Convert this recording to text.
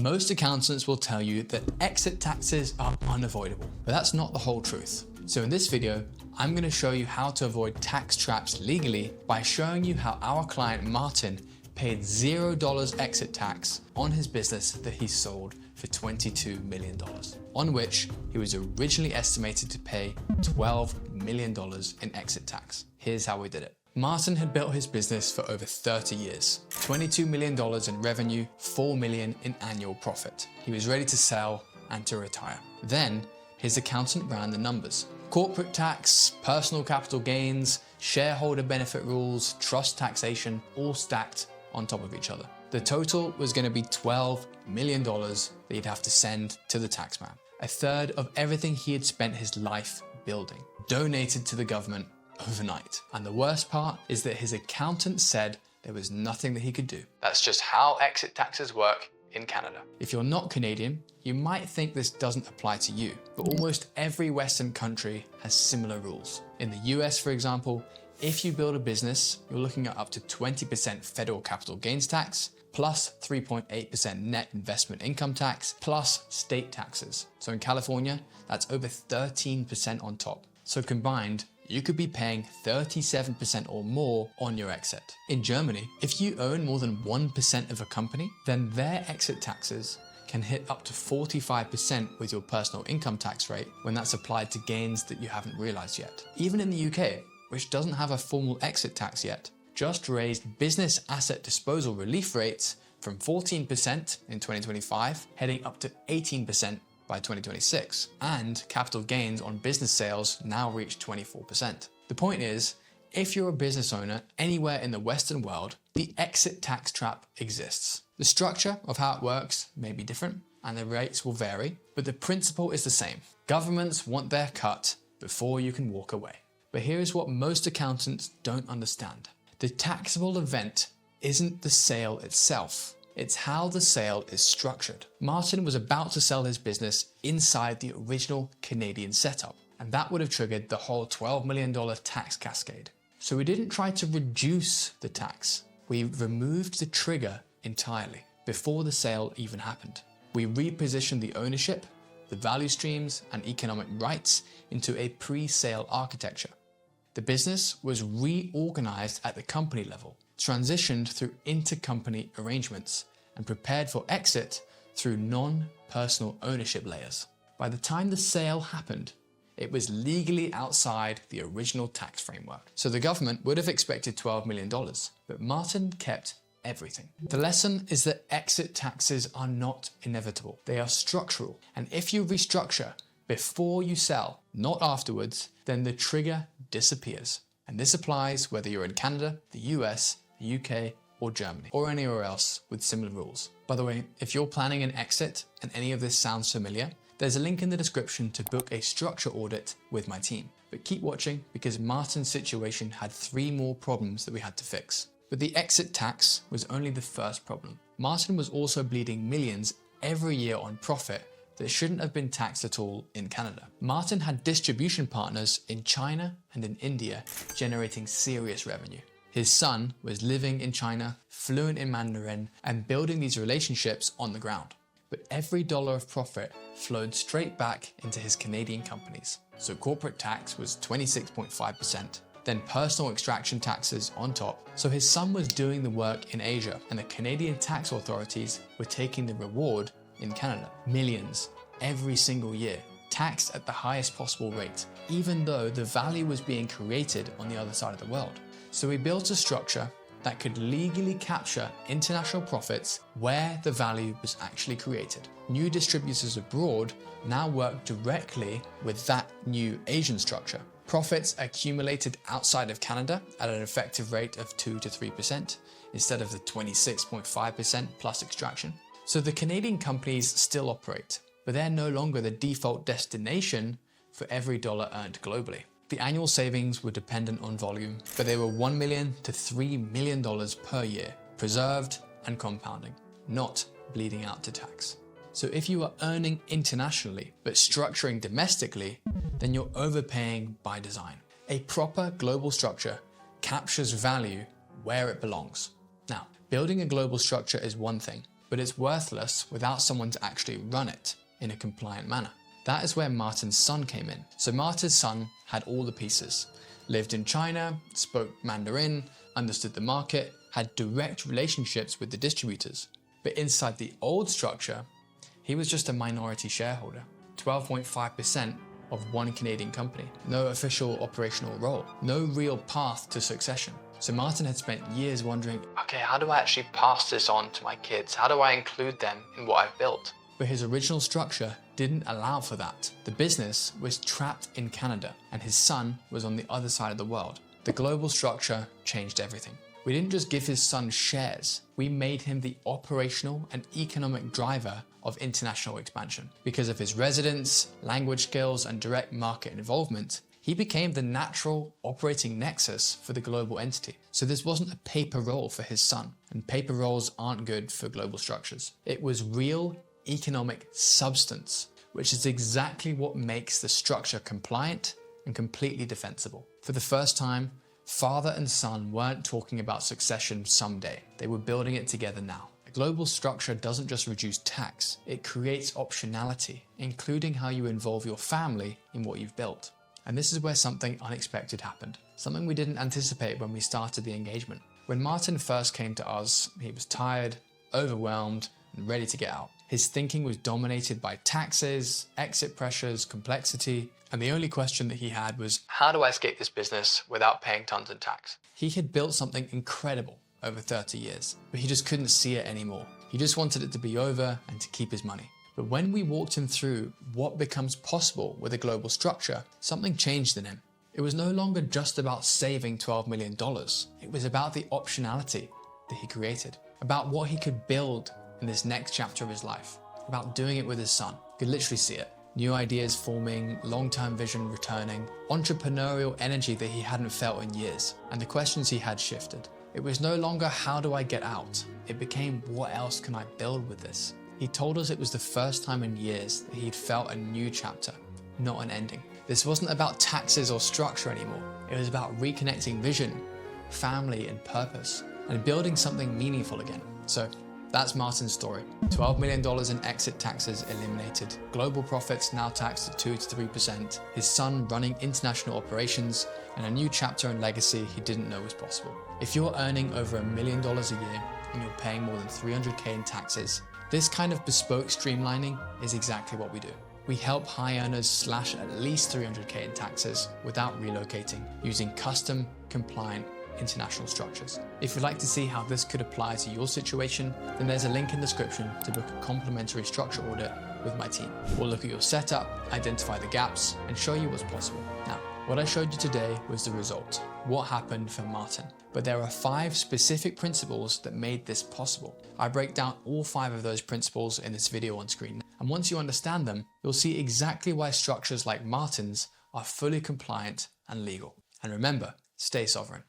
Most accountants will tell you that exit taxes are unavoidable, but that's not the whole truth. So in this video, I'm going to show you how to avoid tax traps legally by showing you how our client Martin paid $0 exit tax on his business that he sold for $22 million, on which he was originally estimated to pay $12 million in exit tax. Here's how we did it. Martin had built his business for over 30 years, $22 million in revenue, $4 million in annual profit. He was ready to sell and to retire. Then his accountant ran the numbers. Corporate tax, personal capital gains, shareholder benefit rules, trust taxation, all stacked on top of each other. The total was going to be $12 million that he'd have to send to the taxman. A third of everything he had spent his life building, donated to the government overnight. And the worst part is that his accountant said there was nothing that he could do. That's just how exit taxes work in Canada. If you're not Canadian, you might think this doesn't apply to you, but almost every Western country has similar rules. In the US, for example, if you build a business, you're looking at up to 20% federal capital gains tax, plus 3.8% net investment income tax, plus state taxes. So in California, that's over 13% on top. So combined, you could be paying 37% or more on your exit. In Germany, if you own more than 1% of a company, then their exit taxes can hit up to 45% with your personal income tax rate when that's applied to gains that you haven't realized yet. Even in the UK, which doesn't have a formal exit tax yet, just raised business asset disposal relief rates from 14% in 2025, heading up to 18% by 2026, and capital gains on business sales now reach 24%. The point is, if you're a business owner anywhere in the Western world, the exit tax trap exists. The structure of how it works may be different, and the rates will vary, but the principle is the same. Governments want their cut before you can walk away. But here's what most accountants don't understand. The taxable event isn't the sale itself. It's how the sale is structured. Martin was about to sell his business inside the original Canadian setup, and that would have triggered the whole $12 million tax cascade. So we didn't try to reduce the tax. We removed the trigger entirely before the sale even happened. We repositioned the ownership, the value streams, and economic rights into a pre-sale architecture. The business was reorganized at the company level, transitioned through intercompany arrangements, and prepared for exit through non-personal ownership layers. By the time the sale happened, it was legally outside the original tax framework. So the government would have expected $12 million, but Martin kept everything. The lesson is that exit taxes are not inevitable. They are structural. And if you restructure before you sell, not afterwards, then the trigger disappears. And this applies whether you're in Canada, the US, the UK, or Germany, or anywhere else with similar rules. By the way, if you're planning an exit and any of this sounds familiar, there's a link in the description to book a structure audit with my team. But keep watching because Martin's situation had 3 more problems that we had to fix. But the exit tax was only the first problem. Martin was also bleeding millions every year on profit that shouldn't have been taxed at all in Canada. Martin had distribution partners in China and in India generating serious revenue. His son was living in China, fluent in Mandarin, and building these relationships on the ground. But every dollar of profit flowed straight back into his Canadian companies. So corporate tax was 26.5%, then personal extraction taxes on top. So his son was doing the work in Asia, and the Canadian tax authorities were taking the reward in Canada. Millions every single year, taxed at the highest possible rate, even though the value was being created on the other side of the world. So we built a structure that could legally capture international profits where the value was actually created. New distributors abroad now work directly with that new Asian structure. Profits accumulated outside of Canada at an effective rate of 2 to 3% instead of the 26.5% plus extraction. So the Canadian companies still operate, but they're no longer the default destination for every dollar earned globally. The annual savings were dependent on volume, but they were $1 million to $3 million per year, preserved and compounding, not bleeding out to tax. So if you are earning internationally but structuring domestically, then you're overpaying by design. A proper global structure captures value where it belongs. Now, building a global structure is one thing, but it's worthless without someone to actually run it in a compliant manner. That is where Martin's son came in. So Martin's son had all the pieces, lived in China, spoke Mandarin, understood the market, had direct relationships with the distributors. But inside the old structure, he was just a minority shareholder, 12.5% of one Canadian company, no official operational role, no real path to succession. So Martin had spent years wondering, okay, how do I actually pass this on to my kids? How do I include them in what I've built? But his original structure didn't allow for that. The business was trapped in Canada and his son was on the other side of the world. The global structure changed everything. We didn't just give his son shares, we made him the operational and economic driver of international expansion. Because of his residence, language skills, and direct market involvement, he became the natural operating nexus for the global entity. So this wasn't a paper role for his son, and paper roles aren't good for global structures. It was real economic substance, which is exactly what makes the structure compliant and completely defensible. For the first time, father and son weren't talking about succession someday. They were building it together now. A global structure doesn't just reduce tax, it creates optionality, including how you involve your family in what you've built. And this is where something unexpected happened, something we didn't anticipate when we started the engagement. When Martin first came to us, he was tired, overwhelmed, and ready to get out. His thinking was dominated by taxes, exit pressures, complexity, and the only question that he had was, how do I escape this business without paying tons in tax? He had built something incredible over 30 years, but he just couldn't see it anymore. He just wanted it to be over and to keep his money. But when we walked him through what becomes possible with a global structure, something changed in him. It was no longer just about saving $12 million. It was about the optionality that he created, about what he could build in this next chapter of his life, about doing it with his son. You could literally see it. New ideas forming, long-term vision returning, entrepreneurial energy that he hadn't felt in years. And the questions he had shifted. It was no longer, how do I get out? It became, what else can I build with this? He told us it was the first time in years that he'd felt a new chapter, not an ending. This wasn't about taxes or structure anymore. It was about reconnecting vision, family, and purpose, and building something meaningful again. So that's Martin's story. $12 million in exit taxes eliminated, global profits now taxed at 2 to 3%, his son running international operations, and a new chapter and legacy he didn't know was possible. If you're earning over $1 million a year and you're paying more than $300K in taxes, this kind of bespoke streamlining is exactly what we do. We help high earners slash at least $300K in taxes without relocating, using custom, compliant, international structures. If you'd like to see how this could apply to your situation, then there's a link in the description to book a complimentary structure audit with my team. We'll look at your setup, identify the gaps, and show you what's possible. Now, what I showed you today was the result, what happened for Martin. But there are 5 specific principles that made this possible. I break down all 5 of those principles in this video on screen. And once you understand them, you'll see exactly why structures like Martin's are fully compliant and legal. And remember, stay sovereign.